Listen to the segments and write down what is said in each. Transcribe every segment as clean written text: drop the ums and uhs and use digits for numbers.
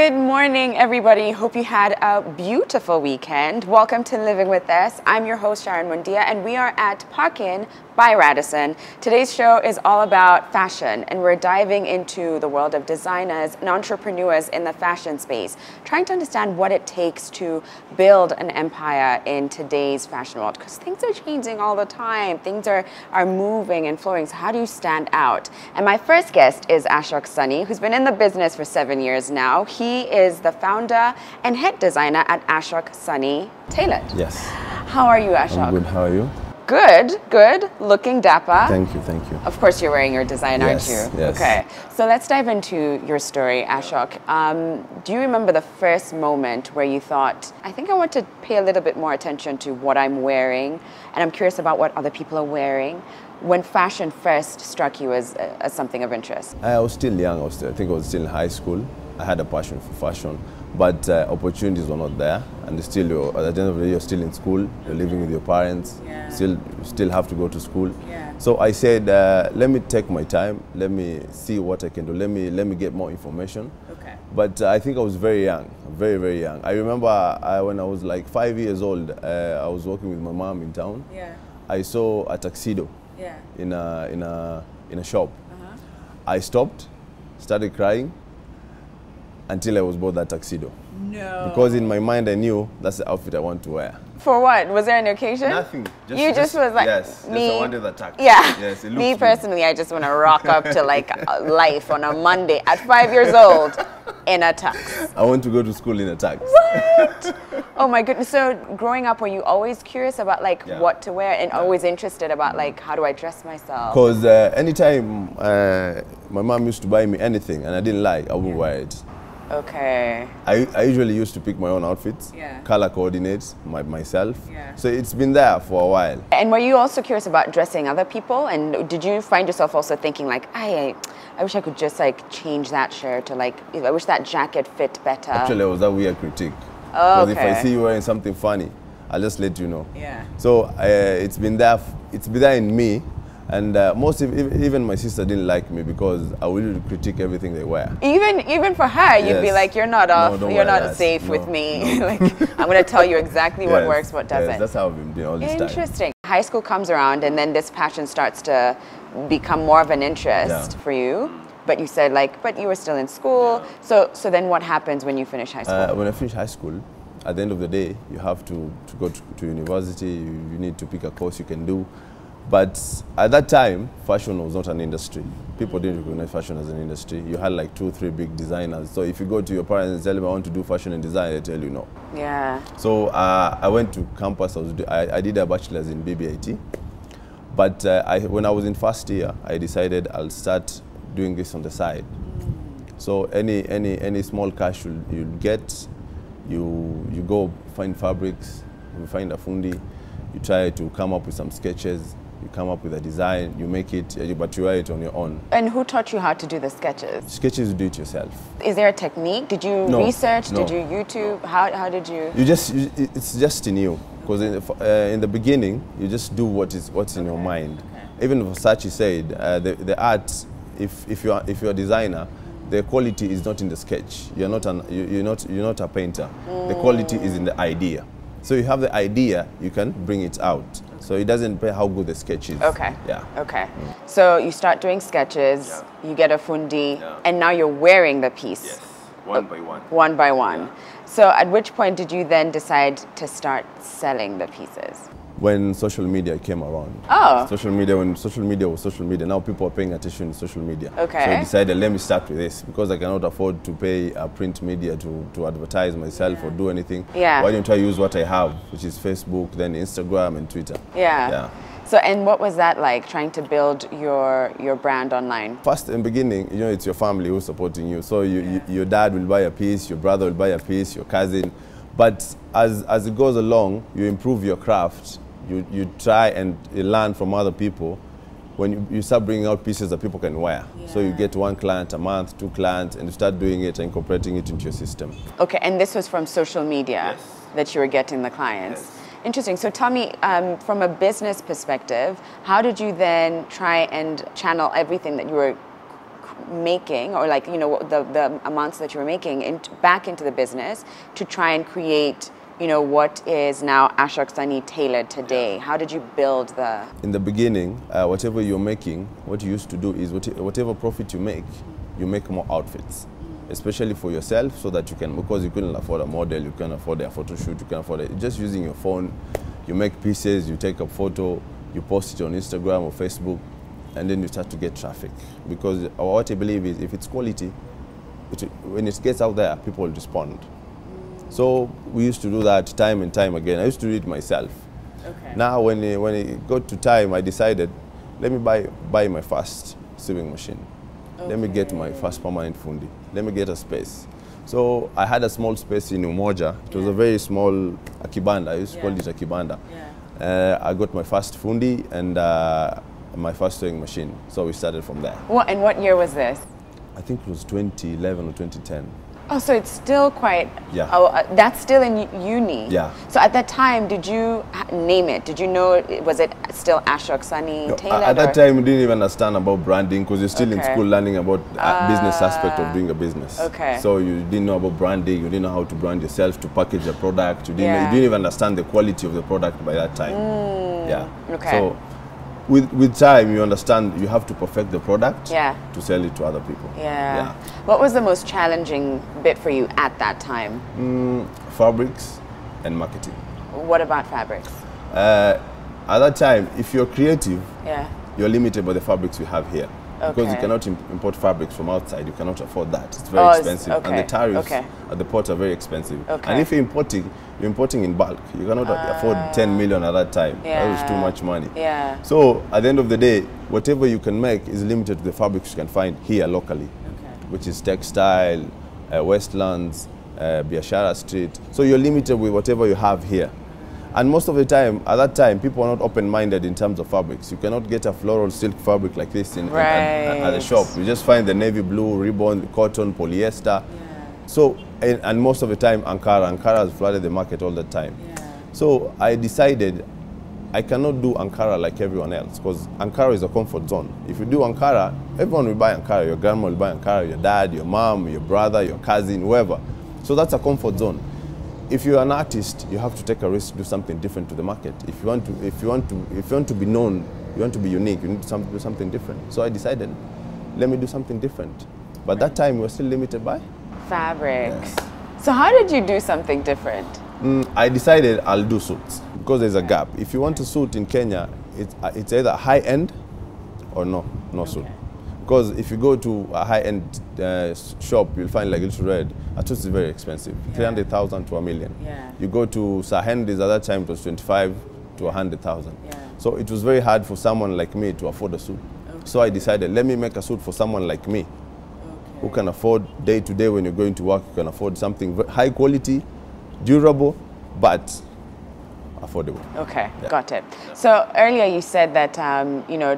Good morning, everybody. Hope you had a beautiful weekend. Welcome to Living With Us. I'm your host, Sharon Mundia, and we are at Parkin by Radisson. Today's show is all about fashion, and we're diving into the world of designers and entrepreneurs in the fashion space, trying to understand what it takes to build an empire in today's fashion world, because things are changing all the time. Things are moving and flowing. So how do you stand out? And my first guest is Ashok Sunny, who's been in the business for 7 years now. He is the founder and head designer at Ashok Sunny Tailored. Yes. How are you, Ashok? I'm good. How are you? Good, good. Looking dapper. Thank you, thank you. Of course, you're wearing your design, Yes, aren't you? yes. Okay. So let's dive into your story, Ashok. Do you remember the first moment where you thought, I think I want to pay a little bit more attention to what I'm wearing, and I'm curious about what other people are wearing, when fashion first struck you as something of interest? I was still young. I think I was still in high school. I had a passion for fashion, but opportunities were not there. And still, at the end of the day, you're still in school. You're living with your parents. Yeah. Still have to go to school. Yeah. So I said, let me take my time. Let me see what I can do. Let me get more information. Okay. But I think I was very young, very, very young. I remember when I was like 5 years old, I was working with my mom in town. Yeah. I saw a tuxedo. Yeah. In a shop. Uh-huh. I stopped, started crying until I was bought that tuxedo. No. Because in my mind I knew that's the outfit I want to wear. For what? Was there an occasion? Nothing. You just was like, yes, me. Just I wanted the tux. Yeah. Yes, it looks Me good. personally, I just want to rock up to like life on a Monday at 5 years old in a tux. I want to go to school in a tux. What? Oh my goodness. So growing up, were you always curious about like what to wear and always interested about like how do I dress myself? Because anytime my mom used to buy me anything and I didn't like, I wouldn't wear it. Okay. I usually used to pick my own outfits, color coordinates myself. Yeah. So it's been there for a while. And were you also curious about dressing other people? And did you find yourself also thinking like, I wish I could just like change that shirt, or like, I wish that jacket fit better? Actually, I was that weird critique. Oh, because if I see you wearing something funny, I'll just let you know. Yeah. So it's been there in me. And even my sister didn't like me because I would critique everything they wear. Even for her, you'd be like, "You're not off. No, you're not safe with me." Like, I'm going to tell you exactly what works, what doesn't. Yes, that's how I've been doing all this time. Interesting. High school comes around, and then this passion starts to become more of an interest for you. But you said but you were still in school. So then what happens when you finish high school? When I finish high school, at the end of the day, you have to go to university. You need to pick a course you can do. But at that time, fashion was not an industry. People didn't recognize fashion as an industry. You had like 2 or 3 big designers. So if you go to your parents and tell them I want to do fashion and design, they tell you no. Yeah. So I went to campus. I did a bachelor's in BBIT. But when I was in first year, I decided I'll start doing this on the side. So any small cash you'll get, you go find fabrics, you find a fundi, you try to come up with some sketches. You come up with a design, you make it, but you wear it on your own. And who taught you how to do the sketches? Sketches, you do it yourself. Is there a technique? Did you research? No. Did you YouTube? How did you? It's just in you. Because in the beginning, you just do what's in your mind. Okay. Even Versace said, the art, if you're a designer, the quality is not in the sketch. You're not a painter. The quality is in the idea. So you have the idea, you can bring it out. So it doesn't matter how good the sketch is. Okay. Yeah. Okay. So you start doing sketches, you get a fundi, and now you're wearing the piece. Yes. One by one. One by one. Yeah. So at which point did you then decide to start selling the pieces? When social media came around. Oh. When social media was social media, now people are paying attention to social media. Okay. So I decided, let me start with this, because I cannot afford to pay a print media to advertise myself or do anything. Yeah. Why don't I use what I have, which is Facebook, then Instagram and Twitter. Yeah. So, and what was that like, trying to build your brand online? First, in the beginning, it's your family who's supporting you. So your dad will buy a piece, your brother will buy a piece, your cousin. But as it goes along, you improve your craft. You try and you learn from other people. When you start bringing out pieces that people can wear. Yeah. So you get 1 client a month, 2 clients, and you start doing it and incorporating it into your system. Okay, and this was from social media that you were getting the clients. Yes. Interesting. So tell me, from a business perspective, how did you then try and channel everything that you were making, or like, you know, the amounts that you were making back into the business to try and create, you know, what is now Ashok Sunny Tailored today? How did you build the... In the beginning, whatever you're making, what you used to do is whatever profit you make more outfits, especially for yourself, so that you can, because you couldn't afford a model, you can't afford a photo shoot, you can afford it. Just using your phone, you make pieces, you take a photo, you post it on Instagram or Facebook, and then you start to get traffic. Because what I believe is, if it's quality, when it gets out there, people will respond. So we used to do that time and time again. I used to do it myself. Okay. Now when it got to time, I decided, let me buy my first sewing machine. Okay. Let me get my first permanent fundi. Let me get a space. So I had a small space in Umoja. It was a very small kibanda. I used to call it a kibanda. Yeah. I got my first fundi and my first sewing machine. So we started from there. And what year was this? I think it was 2011 or 2010. Oh, so it's still quite... Yeah. Oh, that's still in uni? Yeah. So at that time, did you name it? Did you know, was it still Ashok Sunny Tailored? At that time, we didn't even understand about branding, because you're still in school learning about business aspect of doing a business. Okay. So you didn't know about branding, you didn't know how to brand yourself, to package a product. You didn't even understand the quality of the product by that time. Yeah. Okay. So with time, you understand you have to perfect the product to sell it to other people. Yeah. What was the most challenging bit for you at that time? Fabrics and marketing. What about fabrics? At that time, if you're creative, you're limited by the fabrics we have here. Because you cannot import fabrics from outside, you cannot afford that. It's very expensive. And the tariffs at the port are very expensive. And if you're importing in bulk. You cannot afford 10 million at that time. That was too much money. So at the end of the day, whatever you can make is limited to the fabrics you can find here locally, which is textile, Westlands, Biashara Street. So you're limited with whatever you have here. And most of the time, at that time, people are not open-minded in terms of fabrics. You cannot get a floral silk fabric like this at the shop. You just find the navy blue, ribbon, cotton, polyester. So, and most of the time, Ankara has flooded the market all the time. So I decided I cannot do Ankara like everyone else, because Ankara is a comfort zone. If you do Ankara, everyone will buy Ankara. Your grandma will buy Ankara, your dad, your mom, your brother, your cousin, whoever. So that's a comfort zone. If you're an artist, you have to take a risk to do something different to the market. If you want to be known, you want to be unique, you need to do something different. So I decided, let me do something different. But that time, we were still limited by fabrics. So how did you do something different? I decided I'll do suits, because there's a gap. If you want a suit in Kenya, it's either high-end or no suit. Because if you go to a high-end shop, you'll find like Little Red, a suit is very expensive, 300,000 to $1 million. You go to Sahendi's, at that time it was 25 to 100,000. So it was very hard for someone like me to afford a suit. So I decided, let me make a suit for someone like me, who can afford day to day when you're going to work, you can afford something high quality, durable, but affordable. Okay, got it. So earlier you said that, you know,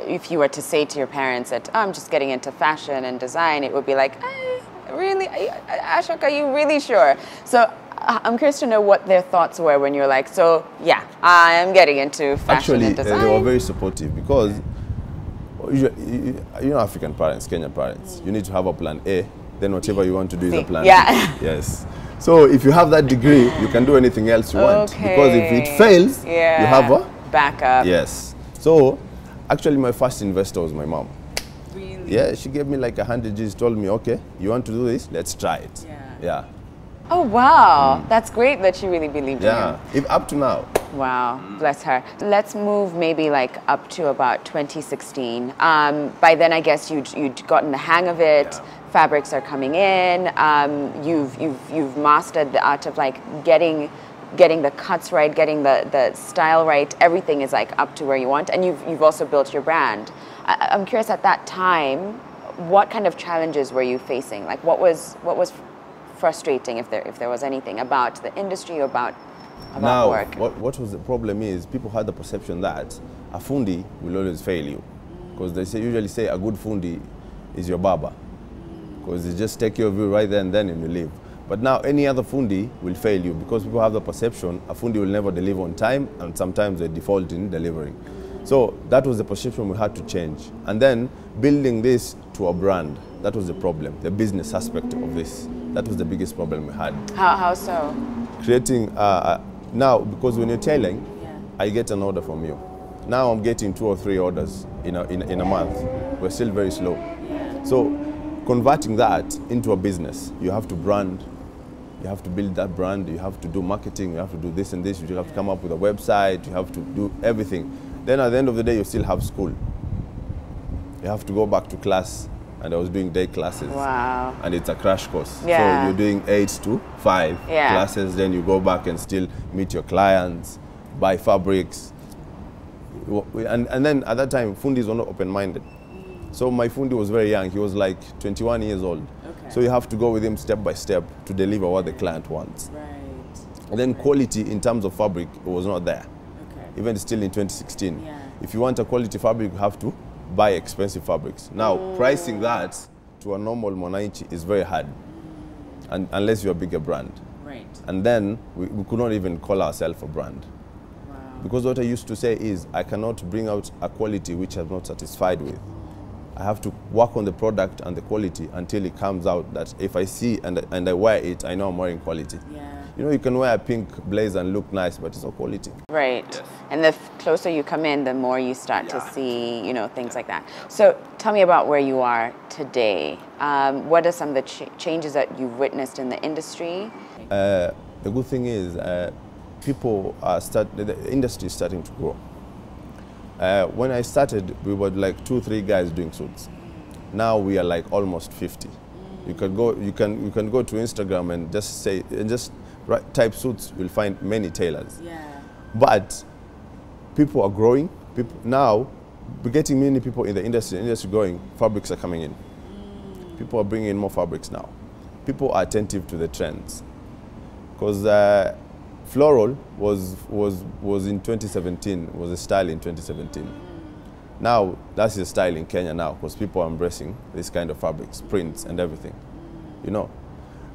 if you were to say to your parents that, oh, I'm just getting into fashion and design, it would be like, really, Ashok, are you really sure? So I'm curious to know what their thoughts were when you're like, so yeah, I am getting into fashion and design. They were very supportive, because you know, African parents, Kenyan parents, you need to have a plan A, then whatever you want to do is a plan B. Yes. So if you have that degree, you can do anything else you want. Because if it fails, you have a backup. Yes. So actually my first investor was my mom. Really? Yeah, she gave me like 100 G's, told me, okay, you want to do this? Let's try it. Yeah. Oh, wow. That's great that she really believed in you. Up to now. Wow, bless her. Let's move maybe like up to about 2016. By then, I guess you'd gotten the hang of it. Fabrics are coming in. You've mastered the art of like getting the cuts right, getting the style right. Everything is like up to where you want, and you've also built your brand. I'm curious, at that time, what kind of challenges were you facing? Like what was frustrating, if there was anything about the industry or about work? What was the problem is, people had the perception that a fundi will always fail you, because they usually say a good fundi is your barber, because they just take care of you right there and then you leave. But now any other fundi will fail you, because people have the perception a fundi will never deliver on time, and sometimes they default in delivering. So that was the perception we had to change. And then building this to a brand, that was the problem, the business aspect of this. That was the biggest problem we had. How so? Creating, now, because when you're tailing, I get an order from you. Now I'm getting 2 or 3 orders in a month. We're still very slow. So converting that into a business, you have to brand, you have to build that brand, you have to do marketing, you have to do this and this, you have to come up with a website, you have to do everything. Then at the end of the day, you still have school. You have to go back to class, and I was doing day classes. Wow. And it's a crash course. Yeah. So you're doing 8 to 5 classes, then you go back and still meet your clients, buy fabrics. And then at that time, fundis were not open-minded. So my fundi was very young. He was like 21 years old. Okay. So you have to go with him step by step to deliver what the client wants. Right. And then quality in terms of fabric was not there. Okay. Even still in 2016. Yeah. If you want a quality fabric, you have to buy expensive fabrics. Now, pricing that to a normal Monaichi is very hard, and unless you're a bigger brand. Right. And then we could not even call ourselves a brand. Wow. Because what I used to say is, I cannot bring out a quality which I'm not satisfied with. I have to work on the product and the quality until it comes out that if I see and I wear it, I know I'm wearing quality. Yeah. You know, you can wear a pink blazer and look nice, but it's not quality. Right. Yes. And the closer you come in, the more you start to see, you know, things like that. So tell me about where you are today. What are some of the changes that you've witnessed in the industry? The good thing is the industry is starting to grow. When I started, we were like 2-3 guys doing suits. Now we are like almost 50. You can go to Instagram and just type suits. You'll find many tailors. Yeah. But people are growing. Now we're getting many people in the industry. Growing. Fabrics are coming in. People are bringing in more fabrics now. People are attentive to the trends, because floral was in 2017, was a style in 2017. Now, that's a style in Kenya now, because people are embracing this kind of fabrics, prints and everything. You know,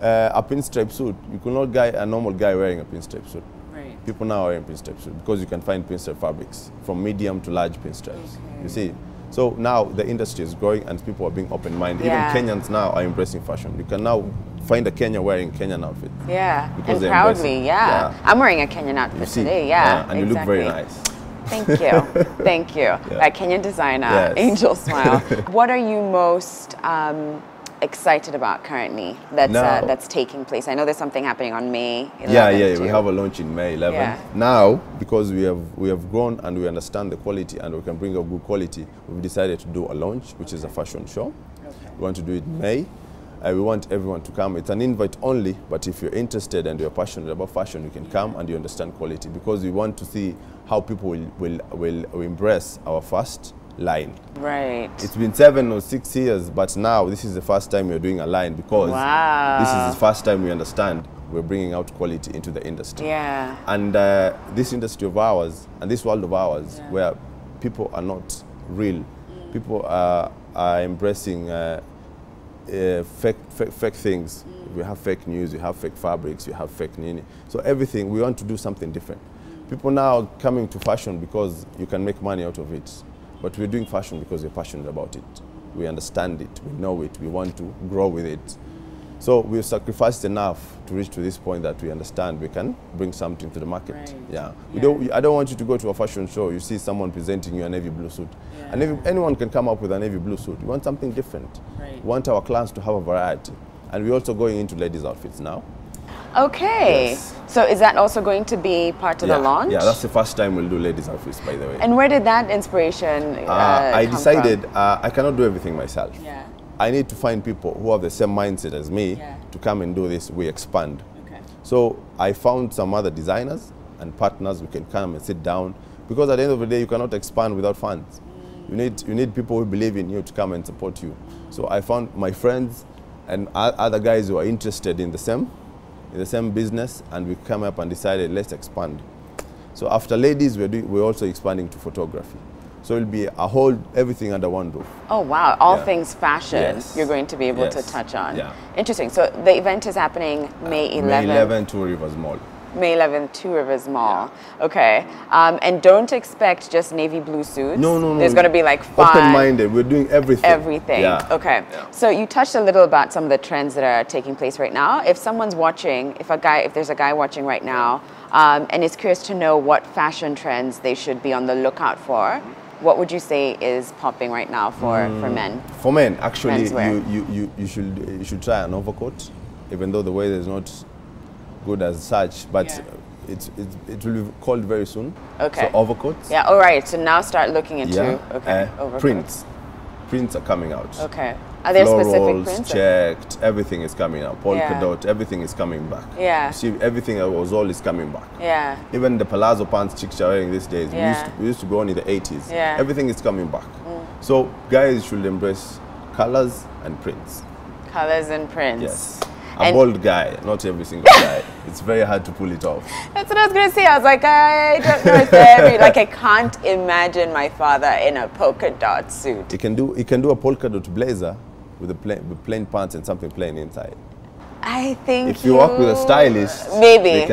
a pinstripe suit, you could not get a normal guy wearing a pinstripe suit. Right. People now are wearing pinstripe suit, because you can find pinstripe fabrics, from medium to large pinstripes, you see. So now the industry is growing and people are being open-minded. Yeah. Even Kenyans now are embracing fashion. You can now find a Kenyan wearing Kenyan outfit. Yeah, and proudly, yeah. I'm wearing a Kenyan outfit today, yeah. And you look very nice. Thank you, thank you. Yeah. Kenyan designer, Angel Smile. What are you most excited about currently that's taking place? I know there's something happening on May 11th. We have a launch in May 11th. Yeah. Now, because we have grown and we understand the quality and we can bring a good quality, we've decided to do a launch, which is a fashion show. Okay. We want to do it in May. We want everyone to come. It's an invite only, but if you're interested and you're passionate about fashion, you can come and you understand quality, because we want to see how people will embrace our first line. Right. It's been 7 or 6 years, but now this is the first time we're doing a line, because this is the first time we understand we're bringing out quality into the industry. Yeah. And this industry of ours and this world of ours, where people are not real, people are embracing fake things. We have fake news, we have fake fabrics, we have fake nini. So everything, we want to do something different. People now are coming to fashion because you can make money out of it. But we're doing fashion because we're passionate about it. We understand it, we know it, we want to grow with it. So we've sacrificed enough to reach to this point that we understand we can bring something to the market. Right. Yeah. I don't want you to go to a fashion show, you see someone presenting you a navy blue suit. Yeah. And anyone can come up with a navy blue suit. We want something different. Right. We want our clients to have a variety. And we're also going into ladies' outfits now. Okay. Yes. So is that also going to be part of the launch? Yeah, that's the first time we'll do ladies' outfits, by the way. And where did that inspiration I decided I cannot do everything myself. Yeah. I need to find people who have the same mindset as me to come and do this. We expand. Okay. So I found some other designers and partners. We can come and sit down, because at the end of the day, you cannot expand without funds. You need people who believe in you to come and support you. So I found my friends and other guys who are interested in the same business, and we come up and decided, let's expand. So after ladies, we're also expanding to photography. So it'll be everything under one roof. Oh wow, all things fashion you're going to be able to touch on. Yeah. Interesting. So the event is happening May 11th. May 11th to Rivers Mall. May 11th, Two Rivers Mall. Yeah. Okay. And don't expect just navy blue suits. No. There's going to be like 5. Open-minded. We're doing everything. Everything. Yeah. Okay. Yeah. So you touched a little about some of the trends that are taking place right now. If someone's watching, if there's a guy watching right now, and is curious to know what fashion trends they should be on the lookout for, what would you say is popping right now for men? For men, actually, you should try an overcoat, even though the weather is not good as such, but it will be cold very soon. Okay. So overcoats. Yeah. All right. So now start looking into overcoats. Prints are coming out. Okay. Are there specific prints? Checked, everything is coming out. Polka dot, everything is coming back. Yeah. You see, everything that was all is coming back. Yeah. Even the palazzo pants chicks are wearing these days. We used to go on in the 80s. Yeah. Everything is coming back. So guys should embrace colors and prints. Colors and prints. Yes. A bold guy, not every single guy. It's very hard to pull it off. That's what I was gonna say. I was like, I don't know if like I can't imagine my father in a polka dot suit. He can do a polka dot blazer with plain pants and something plain inside. I think if you work with a stylist, maybe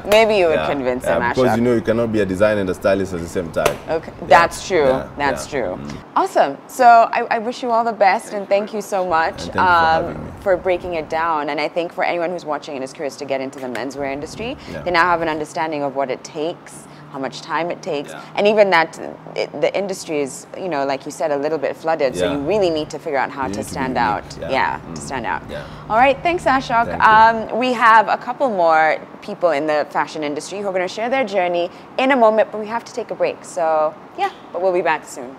maybe you would convince him. Because you know you cannot be a designer and a stylist at the same time. Okay, that's true. That's true. Awesome. So I wish you all the best and thank you so much for breaking it down. And I think for anyone who's watching and is curious to get into the menswear industry, they now have an understanding of what it takes, how much time it takes, and even that the industry is, you know, like you said, a little bit flooded. So you really need to figure out how to stand out. To stand out. All right, thanks, Ashok. We have a couple more people in the fashion industry who are going to share their journey in a moment, but we have to take a break. So yeah, but we'll be back soon.